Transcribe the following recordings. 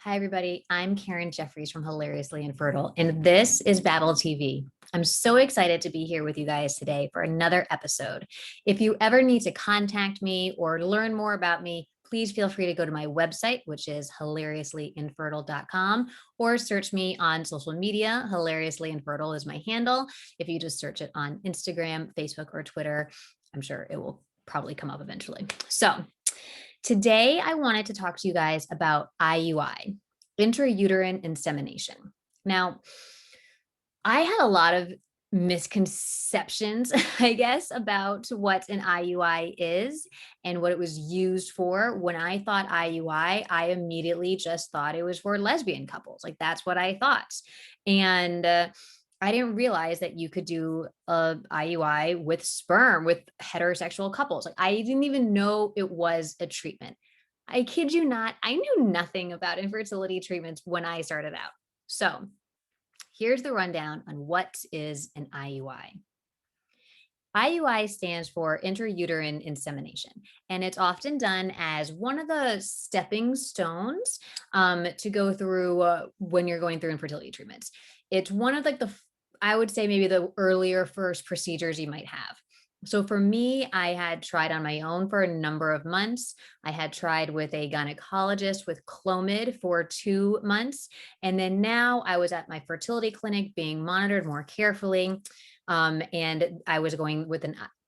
Hi, everybody. I'm Karen Jeffries from Hilariously Infertile, and this is BabbleTV. I'm so excited to be here with you guys today for another episode. If you ever need to contact me or learn more about me, please feel free to go to my website, which is hilariouslyinfertile.com, or search me on social media. Hilariously Infertile is my handle. If you just search it on Instagram, Facebook, or Twitter, I'm sure it will probably come up eventually. So today, I wanted to talk to you guys about IUI, intrauterine insemination. Now, I had a lot of misconceptions, I guess, about what an IUI is and what it was used for. When I thought IUI, I immediately just thought it was for lesbian couples. Like that's what I thought. And I didn't realize that you could do a IUI with sperm with heterosexual couples. Like I didn't even know it was a treatment. I kid you not, I knew nothing about infertility treatments when I started out. So here's the rundown on what is an IUI. IUI stands for intrauterine insemination, and it's often done as one of the stepping stones to go through when you're going through infertility treatments. It's one of like I would say maybe the earlier first procedures you might have. So for me, I had tried on my own for a number of months. I had tried with a gynecologist with Clomid for 2 months. And then now I was at my fertility clinic being monitored more carefully. And I was going with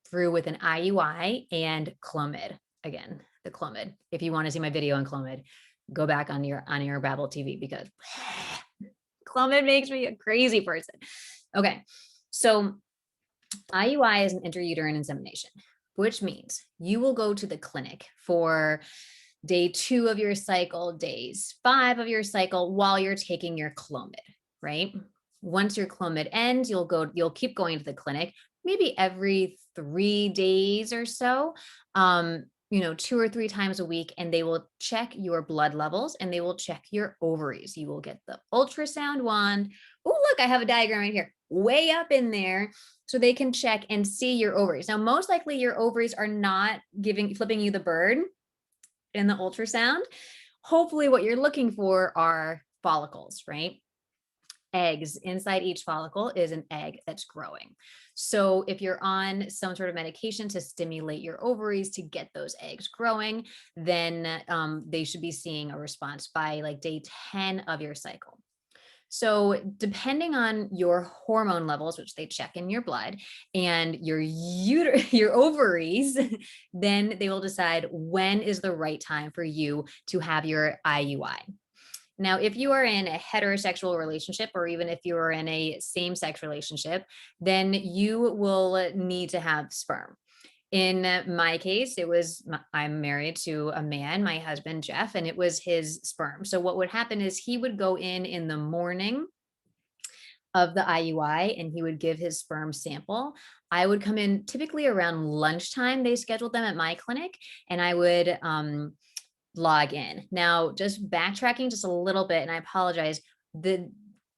through with an IUI and Clomid. Again, the Clomid. If you want to see my video on Clomid, go back on your BabbleTV because Clomid makes me a crazy person. Okay, so IUI is an intrauterine insemination, which means you will go to the clinic for day 2 of your cycle, days 5 of your cycle while you're taking your Clomid, right? Once your Clomid ends, you'll keep going to the clinic, maybe every 3 days or so, 2 or 3 times a week, and they will check your blood levels and they will check your ovaries. You will get the ultrasound wand. Oh, look, I have a diagram right here, way up in there, so they can check and see your ovaries. Now, most likely your ovaries are not flipping you the bird in the ultrasound. Hopefully what you're looking for are follicles, right? Eggs. Inside each follicle is an egg that's growing. So if you're on some sort of medication to stimulate your ovaries to get those eggs growing, then they should be seeing a response by like day 10 of your cycle. So depending on your hormone levels, which they check in your blood, and your ovaries, then they will decide when is the right time for you to have your IUI. Now, if you are in a heterosexual relationship, or even if you are in a same-sex relationship, then you will need to have sperm. In my case, I'm married to a man, my husband, Jeff, and it was his sperm. So what would happen is he would go in the morning of the IUI and he would give his sperm sample. I would come in typically around lunchtime. They scheduled them at my clinic, and I would log in. Now, just backtracking just a little bit, and I apologize, the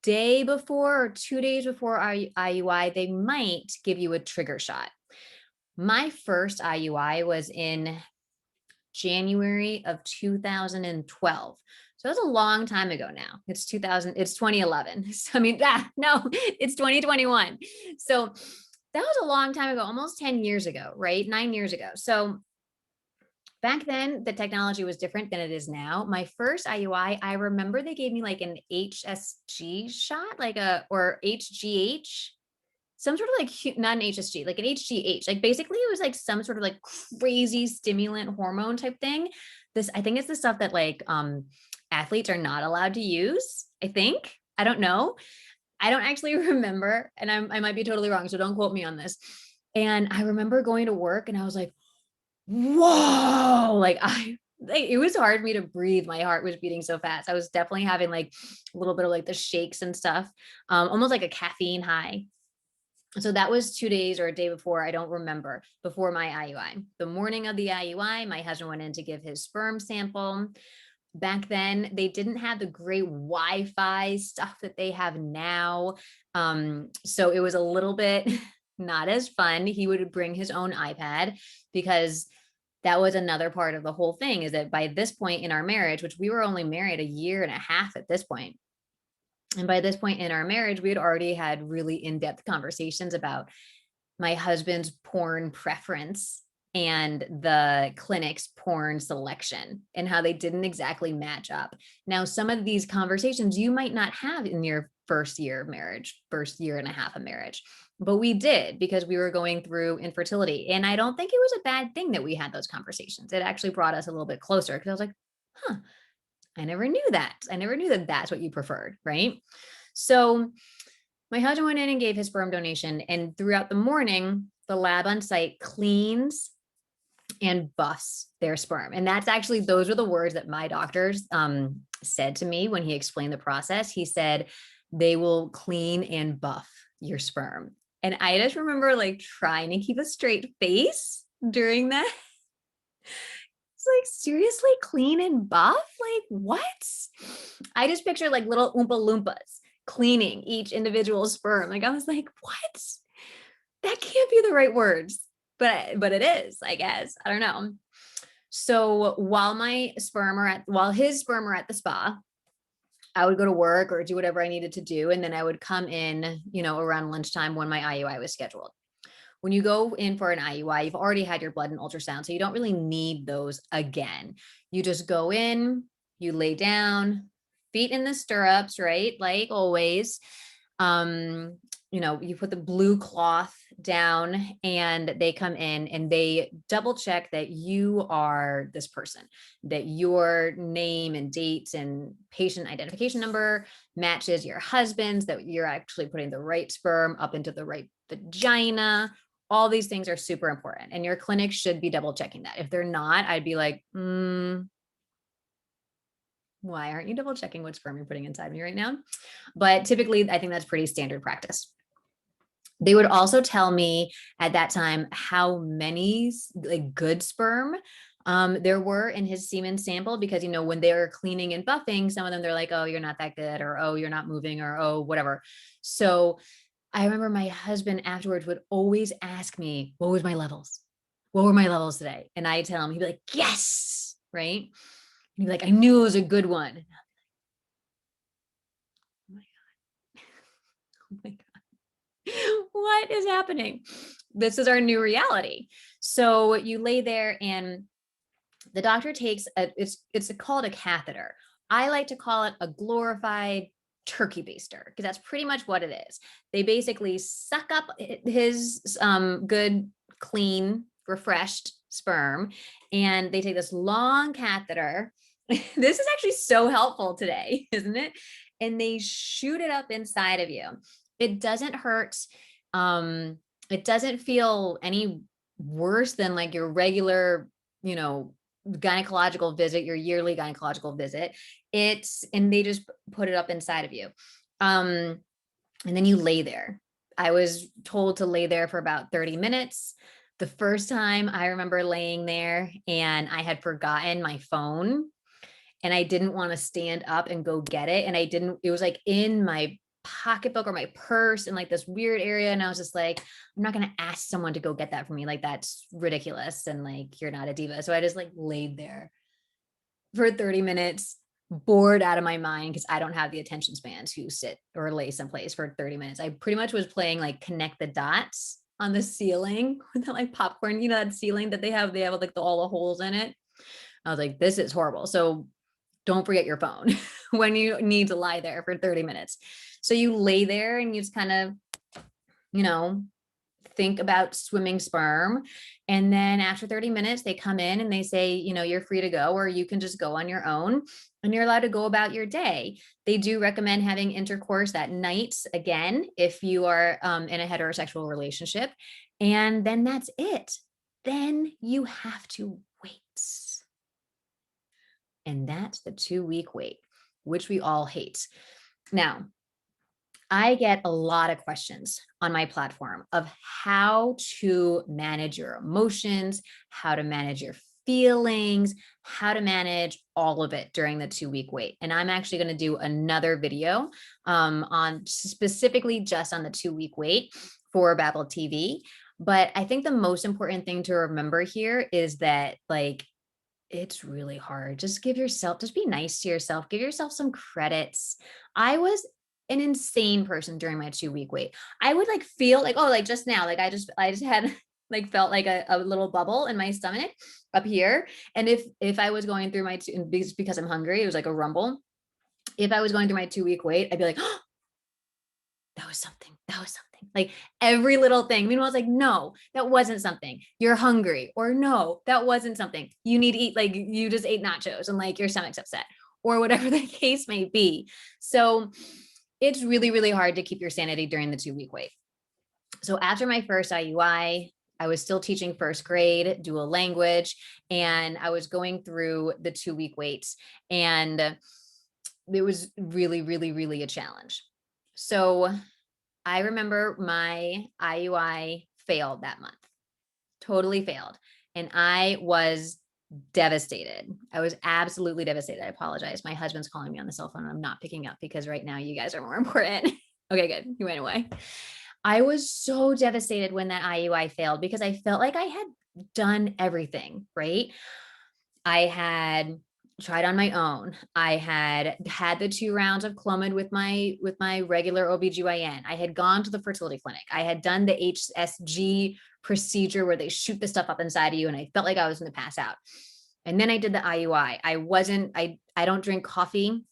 day before or 2 days before IUI, they might give you a trigger shot. My first IUI was in January of 2012. So that's a long time ago now. It's 2011. So, I mean, no, it's 2021. So that was a long time ago, almost 10 years ago, right? 9 years ago. So back then, the technology was different than it is now. My first IUI, I remember they gave me like an HSG shot, or HGH, some sort of like, not an HSG, like an HGH. Like basically it was like some sort of like crazy stimulant hormone type thing. I think it's the stuff that like athletes are not allowed to use, I think. I don't know. I don't actually remember, and I might be totally wrong, so don't quote me on this. And I remember going to work and I was like, whoa, it was hard for me to breathe. My heart was beating so fast. I was definitely having like a little bit of like the shakes and stuff, almost like a caffeine high. So that was 2 days or a day before, I don't remember, before my IUI. The morning of the IUI, my husband went in to give his sperm sample. Back then, they didn't have the great Wi-Fi stuff that they have now. So it was a little bit not as fun. He would bring his own iPad because that was another part of the whole thing, is that by this point in our marriage, which we were only married a year and a half at this point, and by this point in our marriage, we had already had really in-depth conversations about my husband's porn preference and the clinic's porn selection and how they didn't exactly match up. Now, some of these conversations you might not have in your first year of marriage, first year and a half of marriage, but we did because we were going through infertility. And I don't think it was a bad thing that we had those conversations. It actually brought us a little bit closer because I was like, huh, I never knew that. I never knew that that's what you preferred, right? So my husband went in and gave his sperm donation, and throughout the morning, the lab on site cleans and buffs their sperm. And that's actually, those are the words that my doctors said to me when he explained the process. He said, they will clean and buff your sperm. And I just remember like trying to keep a straight face during that. It's like, seriously, clean and buff? Like, what? I just pictured like little Oompa Loompas cleaning each individual sperm. Like, I was like, what? That can't be the right words, but it is, I guess. I don't know. So while his sperm are at the spa, I would go to work or do whatever I needed to do. And then I would come in, around lunchtime when my IUI was scheduled. When you go in for an IUI, you've already had your blood and ultrasound, so you don't really need those again. You just go in, you lay down, feet in the stirrups, right? Like always. You put the blue cloth down and they come in and they double check that you are this person, that your name and date and patient identification number matches your husband's, that you're actually putting the right sperm up into the right vagina. All these things are super important, and your clinic should be double checking that. If they're not, I'd be like, why aren't you double checking what sperm you're putting inside me right now? But typically, I think that's pretty standard practice. They would also tell me at that time how many like good sperm there were in his semen sample, because, when they were cleaning and buffing, some of them, they're like, oh, you're not that good, or, oh, you're not moving, or, oh, whatever. So I remember my husband afterwards would always ask me, what was my levels? What were my levels today? And I tell him, he'd be like, yes, right? And he'd be like, I knew it was a good one. Oh my God. Oh my God. What is happening? This is our new reality. So you lay there and the doctor takes it's called a catheter. I like to call it a glorified turkey baster, because that's pretty much what it is. They basically suck up his good, clean, refreshed sperm, and they take this long catheter. This is actually so helpful today, isn't it? And they shoot it up inside of you. It doesn't hurt. It doesn't feel any worse than like your regular, gynecological visit, your yearly gynecological visit. And they just put it up inside of you. And then you lay there. I was told to lay there for about 30 minutes. The first time I remember laying there and I had forgotten my phone and I didn't want to stand up and go get it. And it was like in my pocketbook or my purse in like this weird area. And I was just like, I'm not going to ask someone to go get that for me. Like, that's ridiculous. And like, you're not a diva. So I just like laid there for 30 minutes, bored out of my mind, because I don't have the attention span to sit or lay someplace for 30 minutes. I pretty much was playing like connect the dots on the ceiling with that like popcorn, that ceiling that they have like all the holes in it. I was like, this is horrible. So don't forget your phone when you need to lie there for 30 minutes. So you lay there and you just kind of, think about swimming sperm. And then after 30 minutes, they come in and they say, you're free to go, or you can just go on your own and you're allowed to go about your day. They do recommend having intercourse that night, again, if you are in a heterosexual relationship. And then that's it. Then you have to wait. And that's the 2-week wait, which we all hate. Now, I get a lot of questions on my platform of how to manage your emotions, how to manage your feelings, how to manage all of it during the 2-week wait. And I'm actually going to do another video on specifically just on the 2-week wait for BabbleTV. But I think the most important thing to remember here is that like it's really hard. Just be nice to yourself. Give yourself some credits. I was an insane person during my 2 week wait. I would like feel like, oh, like just now, like I just had like felt like a little bubble in my stomach up here. And if I was going through because I'm hungry, it was like a rumble. If I was going through my 2 week wait, I'd be like, oh, that was something. That was something. Like every little thing. Meanwhile, I was like, no, that wasn't something. You're hungry. Or no, that wasn't something. You need to eat, like you just ate nachos and like your stomach's upset or whatever the case may be. So it's really, really hard to keep your sanity during the 2 week wait. So after my first IUI, I was still teaching first grade, dual language, and I was going through the 2 week waits. And it was really, really, really a challenge. So I remember my IUI failed that month, totally failed. And I was devastated. I was absolutely devastated. I apologize. My husband's calling me on the cell phone and I'm not picking up because right now you guys are more important. Okay, good. He went away. I was so devastated when that IUI failed because I felt like I had done everything, right? I had tried on my own. I had the 2 rounds of Clomid with my regular OBGYN. I had gone to the fertility clinic. I had done the HSG procedure where they shoot the stuff up inside of you and I felt like I was going to pass out. And then I did the IUI. I don't drink coffee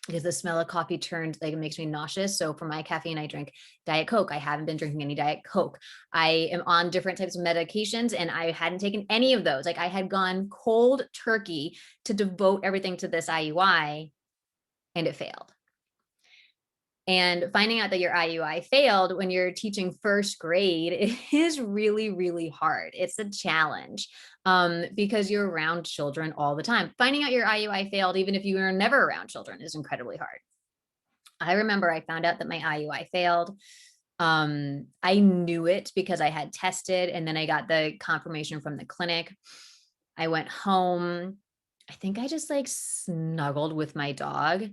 because the smell of coffee turned like it makes me nauseous. So for my caffeine, I drink Diet Coke. I haven't been drinking any Diet Coke. I am on different types of medications and I hadn't taken any of those. Like I had gone cold turkey to devote everything to this IUI and it failed. And finding out that your IUI failed when you're teaching first grade is really, really hard. It's a challenge because you're around children all the time. Finding out your IUI failed, even if you were never around children, is incredibly hard. I remember I found out that my IUI failed. I knew it because I had tested and then I got the confirmation from the clinic. I went home. I think I just like snuggled with my dog.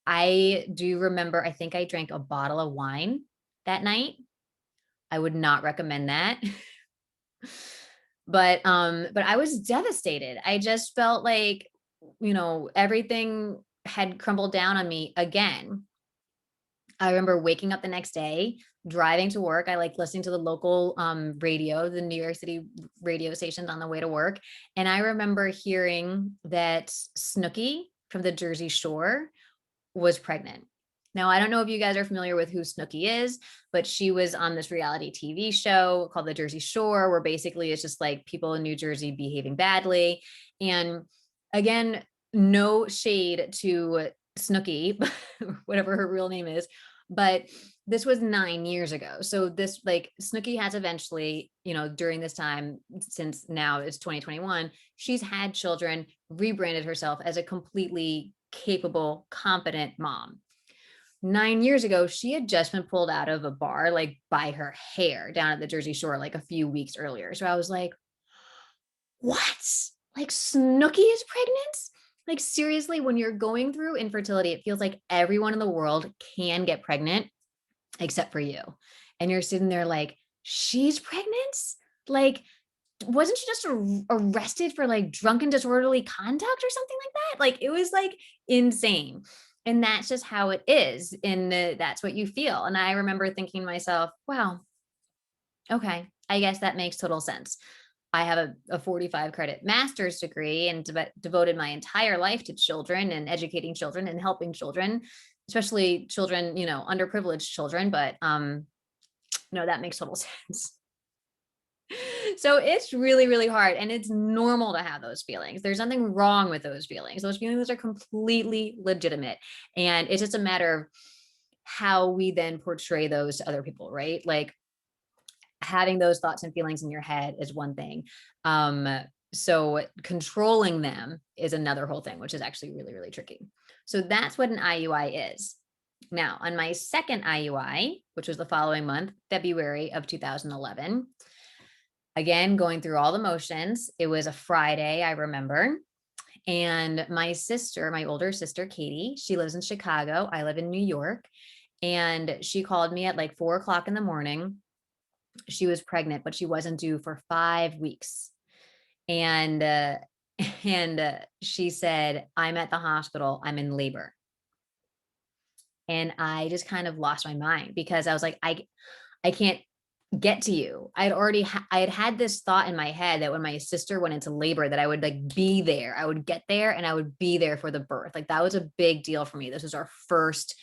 I do remember, I think I drank a bottle of wine that night. I would not recommend that. But I was devastated. I just felt like, everything had crumbled down on me again. I remember waking up the next day, driving to work. I like listening to the local radio, the New York City radio stations on the way to work. And I remember hearing that Snooki from the Jersey Shore was pregnant. Now, I don't know if you guys are familiar with who Snooki is, but she was on this reality TV show called The Jersey Shore, where basically it's just like people in New Jersey behaving badly. And again, no shade to Snooki, whatever her real name is, but this was 9 years ago. So this like Snooki has eventually, during this time, since now it's 2021, she's had children, rebranded herself as a completely capable, competent mom. 9 years ago, she had just been pulled out of a bar, like by her hair down at the Jersey Shore, like a few weeks earlier. So I was like, what? Like Snooki is pregnant? Like seriously, when you're going through infertility, it feels like everyone in the world can get pregnant except for you. And you're sitting there like, she's pregnant? Like, wasn't she just arrested for like drunken disorderly conduct or something like that? Like it was like insane. And that's just how it is. That's what you feel. And I remember thinking to myself, wow, okay, I guess that makes total sense. I have a 45 credit master's degree and devoted my entire life to children and educating children and helping children, especially children, underprivileged children. But no, that makes total sense. So it's really, really hard and it's normal to have those feelings. There's nothing wrong with those feelings. Those feelings are completely legitimate. And it's just a matter of how we then portray those to other people, right? Like having those thoughts and feelings in your head is one thing. So controlling them is another whole thing, which is actually really, really tricky. So that's what an IUI is. Now, on my second IUI, which was the following month, February of 2011, again, going through all the motions. It was a Friday, I remember. And my older sister, Katie, she lives in Chicago. I live in New York. And she called me at like 4 o'clock in the morning She was pregnant, but she wasn't due for 5 weeks. And, she said, I'm at the hospital, I'm in labor. And I just kind of lost my mind because I was like, I can't get to you. I had had this thought in my head that when my sister went into labor, that I would like be there. I would get there and I would be there for the birth. Like that was a big deal for me. This was our first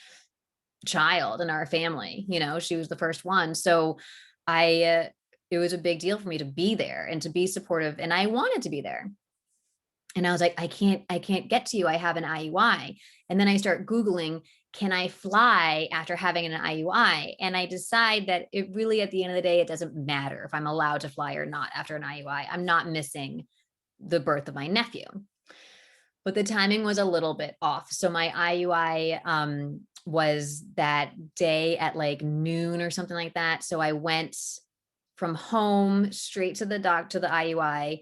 child in our family. You know, she was the first one. So it was a big deal for me to be there and to be supportive. And I wanted to be there. And I was like, I can't get to you. I have an IUI. And then I start Googling, can I fly after having an IUI? And I decide that it really, at the end of the day, it doesn't matter if I'm allowed to fly or not after an IUI. I'm not missing the birth of my nephew. But the timing was a little bit off. So my IUI was that day at like noon or something like that. So I went from home straight to the IUI,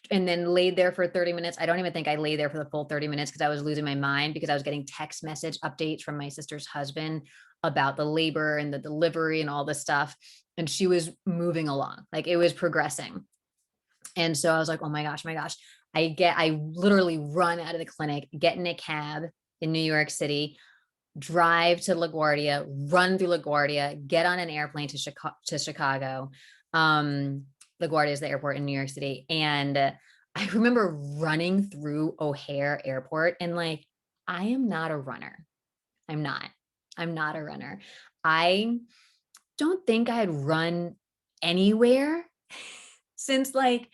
and then laid there for 30 minutes. I don't even think I lay there for the full 30 minutes because I was losing my mind because I was getting text message updates from my sister's husband about the labor and the delivery and all this stuff. And she was moving along, like it was progressing. And so I was like, oh my gosh, I literally run out of the clinic, get in a cab in New York City, drive to LaGuardia, run through LaGuardia, get on an airplane to Chicago. LaGuardia is the airport in New York City. And I remember running through O'Hare Airport and like, I am not a runner. I'm not a runner. I don't think I had run anywhere since like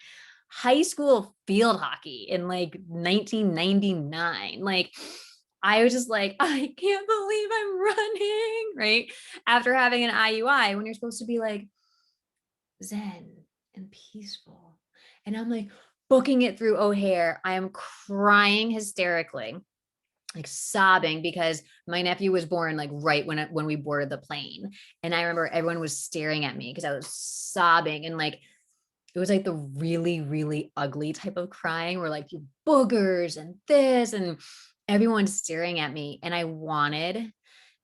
high school field hockey in like 1999. Like, I was just like, I can't believe I'm running, right? After having an IUI, when you're supposed to be like zen and peaceful. And I'm like booking it through O'Hare. I am crying hysterically, like sobbing because my nephew was born like right when we boarded the plane. And I remember everyone was staring at me because I was sobbing, and like it was like the really, really ugly type of crying where like you boogers and this, and everyone's staring at me. And I wanted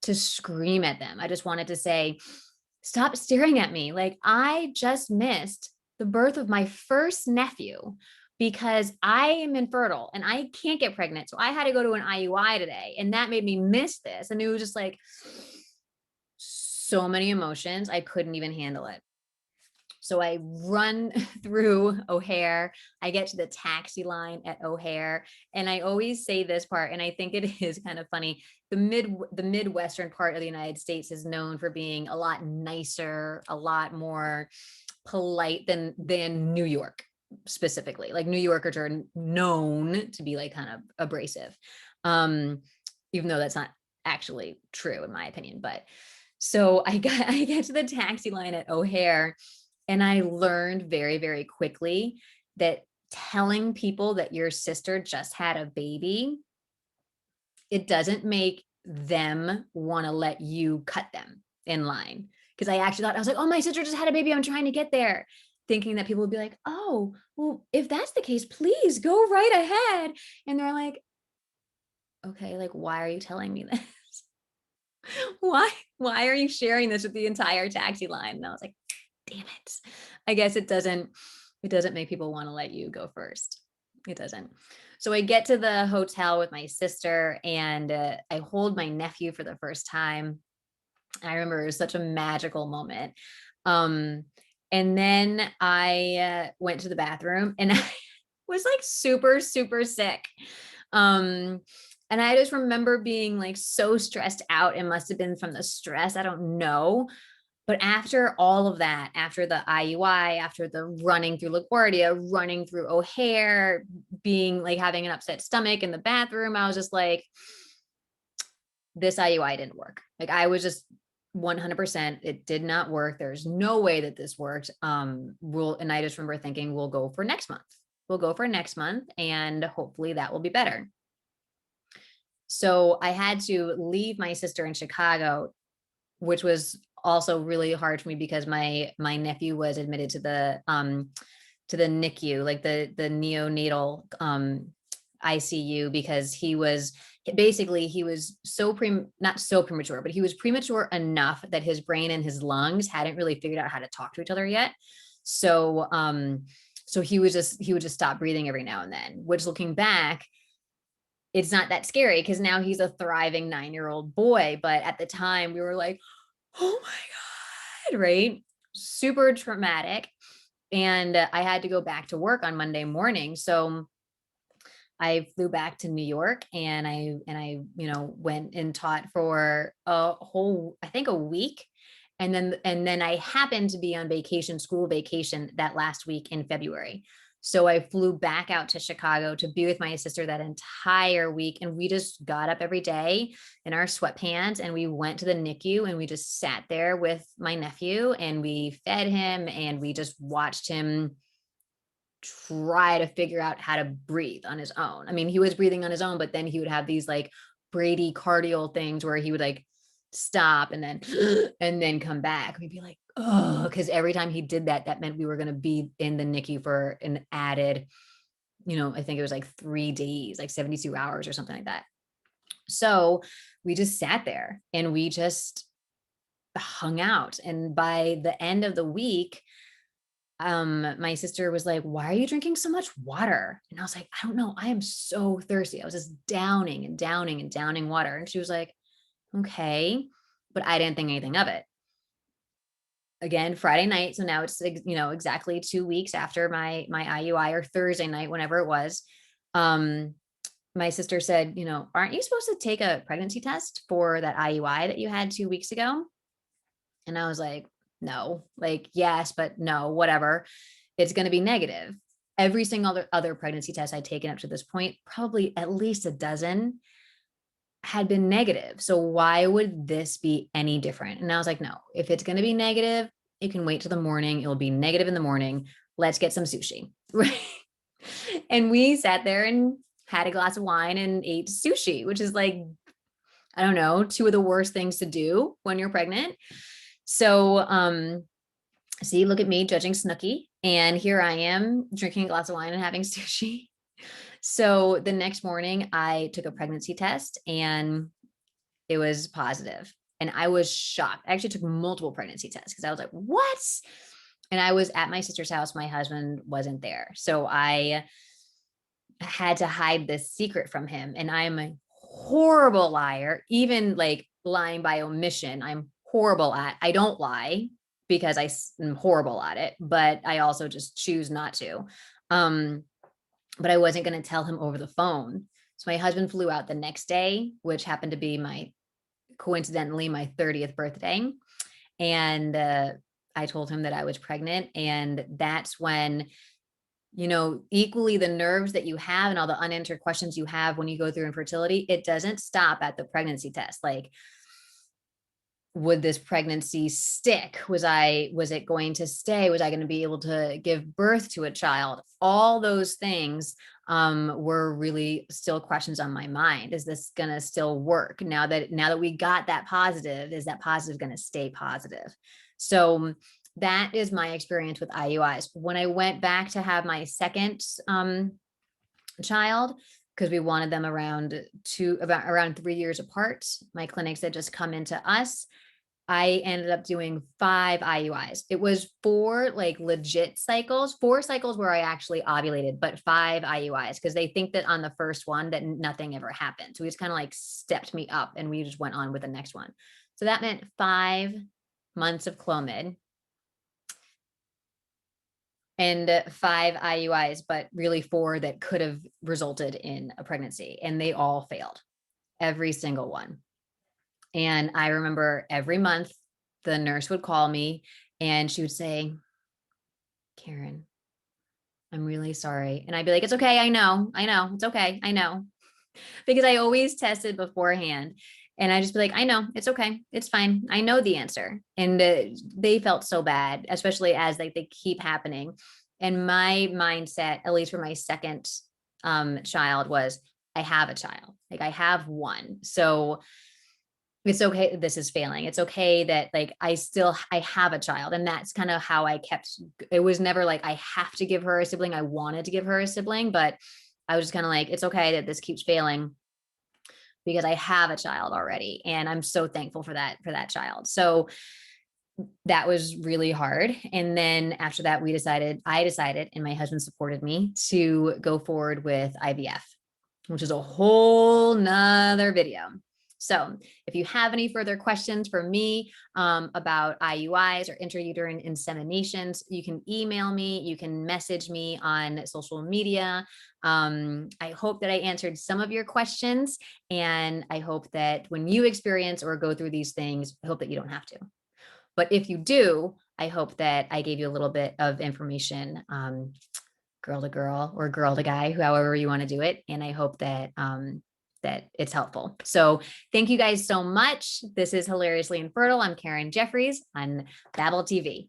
to scream at them. I just wanted to say, stop staring at me. Like I just missed the birth of my first nephew because I am infertile and I can't get pregnant. So I had to go to an IUI today, and that made me miss this. And it was just like so many emotions. I couldn't even handle it. So I run through O'Hare. I get to the taxi line at O'Hare. And I always say this part, and I think it is kind of funny. The Midwestern part of the United States is known for being a lot nicer, a lot more polite than New York specifically. Like New Yorkers are known to be like kind of abrasive. Even though that's not actually true in my opinion. But so I get to the taxi line at O'Hare. And I learned very, very quickly that telling people that your sister just had a baby, it doesn't make them want to let you cut them in line. Because I actually thought, I was like, oh, my sister just had a baby, I'm trying to get there. Thinking that people would be like, oh, well, if that's the case, please go right ahead. And they're like, okay, like, why are you telling me this? Why are you sharing this with the entire taxi line? And I was like, damn it. I guess it doesn't make people want to let you go first. It doesn't. So I get to the hotel with my sister, and I hold my nephew for the first time. I remember it was such a magical moment. And then I went to the bathroom, and I was like super, super sick. And I just remember being like so stressed out. It must have been from the stress. I don't know. But after all of that, after the IUI, after the running through LaGuardia, running through O'Hare, being like having an upset stomach in the bathroom, I was just like, this IUI didn't work. Like I was just 100%, it did not work. There's no way that this worked. And I just remember thinking, we'll go for next month. We'll go for next month, and hopefully that will be better. So I had to leave my sister in Chicago, which was also really hard for me because my nephew was admitted to the NICU, like the neonatal ICU because he was not so premature, but he was premature enough that his brain and his lungs hadn't really figured out how to talk to each other yet. So, so he would just stop breathing every now and then, which looking back, it's not that scary because now he's a thriving 9-year-old boy. But at the time we were like, oh my God, right? Super traumatic. And I had to go back to work on Monday morning. So I flew back to New York and I went and taught for I think a week. And then I happened to be on vacation, school vacation that last week in February. So I flew back out to Chicago to be with my sister that entire week. And we just got up every day in our sweatpants and we went to the NICU and we just sat there with my nephew and we fed him and we just watched him try to figure out how to breathe on his own. I mean, he was breathing on his own, but then he would have these like bradycardial things where he would like stop and then come back. We'd be like, oh, because every time he did that, that meant we were going to be in the NICU for an added, I think it was like 3 days, like 72 hours or something like that. So we just sat there and we just hung out. And by the end of the week, my sister was like, why are you drinking so much water? And I was like, I don't know. I am so thirsty. I was just downing and downing and downing water. And she was like, okay, but I didn't think anything of it. Again, Friday night. So now it's, exactly 2 weeks after my IUI, or Thursday night, whenever it was. My sister said, aren't you supposed to take a pregnancy test for that IUI that you had 2 weeks ago? And I was like, no, like, yes, but no, whatever. It's going to be negative. Every single other pregnancy test I'd taken up to this point, probably at least a dozen, had been negative. So why would this be any different? And I was like, no, if it's going to be negative, it can wait till the morning. It'll be negative in the morning. Let's get some sushi. Right. And we sat there and had a glass of wine and ate sushi, which is like, I don't know, 2 of the worst things to do when you're pregnant. So, see, look at me judging Snooki. And here I am drinking a glass of wine and having sushi. So the next morning I took a pregnancy test and it was positive. And I was shocked. I actually took multiple pregnancy tests because I was like, what? And I was at my sister's house. My husband wasn't there. So I had to hide this secret from him. And I'm a horrible liar, even like lying by omission. I'm horrible at. I don't lie because I'm horrible at it, but I also just choose not to. But I wasn't going to tell him over the phone. So my husband flew out the next day, which happened to be coincidentally my 30th birthday. And I told him that I was pregnant. And that's when, equally the nerves that you have and all the unanswered questions you have when you go through infertility, it doesn't stop at the pregnancy test. Like, would this pregnancy stick? Was it going to stay? Was I going to be able to give birth to a child? All those things were really still questions on my mind. Is this going to still work now that we got that positive? Is that positive going to stay positive? So that is my experience with IUIs. When I went back to have my second child, because we wanted them around 3 years apart, my clinics had just come into us. I ended up doing 5 IUIs. It was 4 like legit cycles, 4 cycles where I actually ovulated, but 5 IUIs because they think that on the first one that nothing ever happened. So we just kind of like stepped me up and we just went on with the next one. So that meant 5 months of Clomid and 5 IUIs, but really 4 that could have resulted in a pregnancy. And they all failed, every single one. And I remember every month the nurse would call me and she would say, Karen, I'm really sorry. And I'd be like, it's okay. I know, it's okay. I know, because I always tested beforehand and I just be like, I know, it's okay. It's fine. I know the answer. And they felt so bad, especially as they keep happening. And my mindset, at least for my second child, was I have a child. Like I have one. So it's okay that this is failing. It's okay that like I have a child. And that's kind of how I kept, it was never like I have to give her a sibling. I wanted to give her a sibling, but I was just kind of like, it's okay that this keeps failing because I have a child already. And I'm so thankful for that child. So that was really hard. And then after that, I decided, and my husband supported me to go forward with IVF, which is a whole nother video. So if you have any further questions for me about IUIs or intrauterine inseminations, you can email me, you can message me on social media. I hope that I answered some of your questions, and I hope that when you experience or go through these things, I hope that you don't have to. But if you do, I hope that I gave you a little bit of information, girl to girl or girl to guy, however you want to do it. And I hope that that it's helpful. So thank you guys so much. This is Hilariously Infertile. I'm Karen Jeffries on BabbleTV.